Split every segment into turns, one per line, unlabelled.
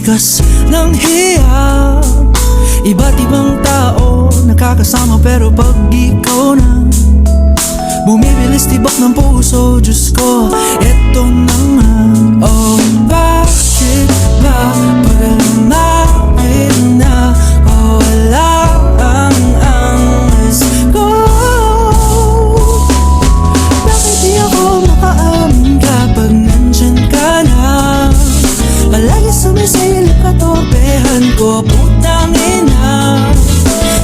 tigas ng hiya. Iba't ibang tao nakakasama, pero pag ikaw na bumibilis tibok ng puso, Diyos ko, eto na nga. Oh, bakit ba pag-alamarin na wala ang angas ko? Bakit di ako makaamin kapag nandyan ka na? Palagi sumisilip ka, torpehan ko, putang ina.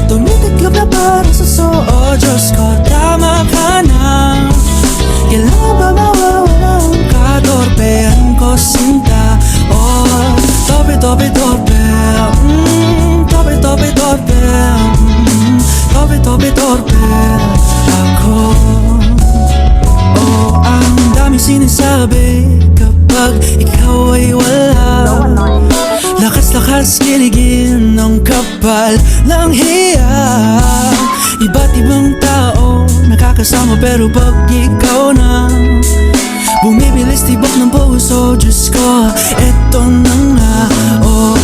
Tumitiklop na parang suso, oh Diyos ko, tama ka na. Kailangan ba mawawala ang katorpehan ko, sinta? Oh, torpe, torpe, torpe, torpe, torpe, torpe, torpe, torpe, torpe ako. Oh, ang dami sinasabi kapag ikaw ay wala. Lakas-lakas kiligin ng kapal ng hiya. Iba't ibang tao nakakasama, pero pag ikaw na bumibilis tibok ng puso, Diyos ko, eto na nga. Oh,